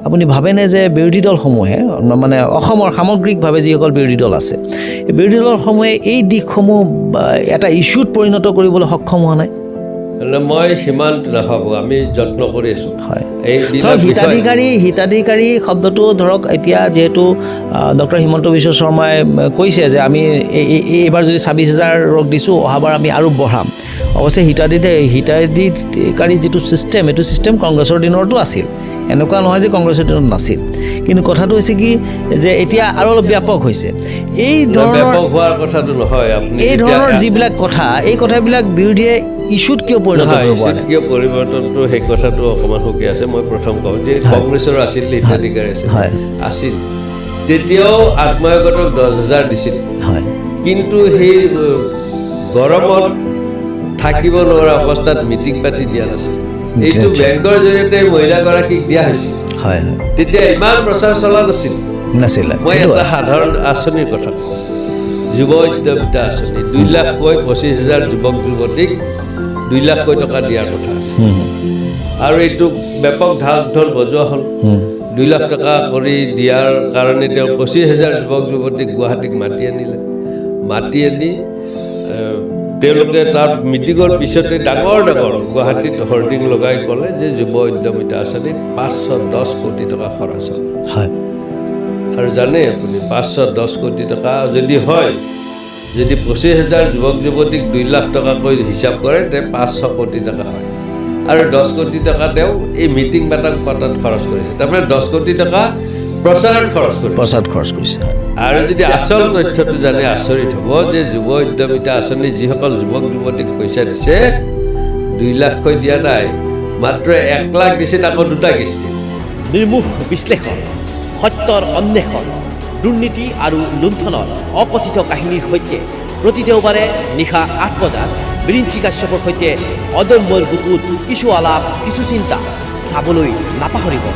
আপুনি ভাবেনে যে বিৰোধী দলসমূহে মানে অসমৰ সামগ্ৰিকভাৱে যিসকল বিৰোধী দল আছে এই বিৰোধী দলসমূহে এই দিশসমূহ এটা ইস্যুত পৰিণত কৰিবলৈ সক্ষম হোৱা নাই? মই সিমান নাভাবোঁ, আমি যত্ন কৰি আছোঁ। হয়, এইবিলাক হিতাধিকাৰী শব্দটো ধৰক এতিয়া যিহেতু ডক্টৰ হিমন্ত বিশ্ব শৰ্মাই কৈছে যে আমি এইবাৰ যদি ২৬,০০০ দিছোঁ, অহাবাৰ আমি আৰু বঢ়াম। অৱশ্যে হিতাধিকাৰী যিটো ছিষ্টেম, এইটো ছিষ্টেম কংগ্ৰেছৰ দিনতো আছিল, এনেকুৱা নহয় যে কংগ্ৰেছৰ দিনত নাছিল। কিন্তু কথাটো হৈছে কি যে এতিয়া আৰু অলপ ব্যাপক হৈছে। এই ধৰণৰ ব্যাপক হোৱাৰ কথাটো নহয়, আপুনি এই ধৰণৰ যিবিলাক কথা, এই কথাবিলাক বিৰোধীয়ে ইস্যুত কিয় পৰিণত কৰিব পৰা নাই? কিয় পৰিৱৰ্তনটো সেই কথাটো অকণমান সুকীয়া আছে। মই প্ৰথম কওঁ যে কংগ্ৰেছৰ আছিল, হিতাধিকাৰী আছিল, তেতিয়াও আত্মসহায়কতক 10,000 দিছিল। কিন্তু সেই গৰমত থাকিব নোৱাৰা অৱস্থাত মিটিং পাতি দিয়া নাছিল। এইটো বেংকৰ জৰিয়তে মহিলাগৰাকীক দিয়া হৈছিল। তেতিয়া ইমান প্ৰচাৰ চলা নাছিল। মই এটা সাধাৰণ আঁচনিৰ কথা কওঁ, যুৱ উদ্যমিতা আঁচনি 2 লাখকৈ 25,000 যুৱক যুৱতীক 2 লাখকৈ টকা দিয়াৰ কথা আছে। আৰু এইটো ব্যাপক ঢাল বজোৱা হ'ল। 2 লাখ টকা কৰি দিয়াৰ কাৰণে তেওঁ 25,000 যুৱক যুৱতীক গুৱাহাটীক মাতি আনি তেওঁলোকে তাত মিটিঙৰ পিছতে ডাঙৰ গুৱাহাটীত হৰ্ডিং লগাই ক'লে যে যুৱ উদ্যমিতা আঁচনিত 510 কোটি টকা খৰচ হ'ল। আৰু জানে আপুনি 510 কোটি টকা যদি হয়, যদি 25,000 যুৱক যুৱতীক 2 লাখ টকাকৈ হিচাপ কৰে, তে 500 কোটি টকা হয়। আৰু 10 কোটি টকা তেওঁ এই মিটিং পতাত খৰচ কৰিছে। তাৰমানে 10 কোটি টকা প্ৰচাৰত খৰচ কৰিছে। আৰু যদি আচল তথ্যটো জানে আচৰিত হ'ব যে যুৱ উদ্যমিতা আঁচনি যিসকল যুৱক যুৱতীক পইচা দিছে, 2 লাখকৈ দিয়া নাই, মাত্ৰ 1 লাখ দিছে, তাকো 2টা কিস্তি। নিৰ্মোহ বিশ্লেষণ, সত্যৰ অন্বেষণ, দুৰ্নীতি আৰু লুণ্ঠনৰ অকথিত কাহিনীৰ সৈতে প্ৰতি দেওবাৰে নিশা 8 বজাত বিৰিঞ্চি কাশ্যপৰ সৈতে অদম্যৰ বুকুত কিছু আলাপ, কিছু চিন্তা চাবলৈ নাপাহৰিব।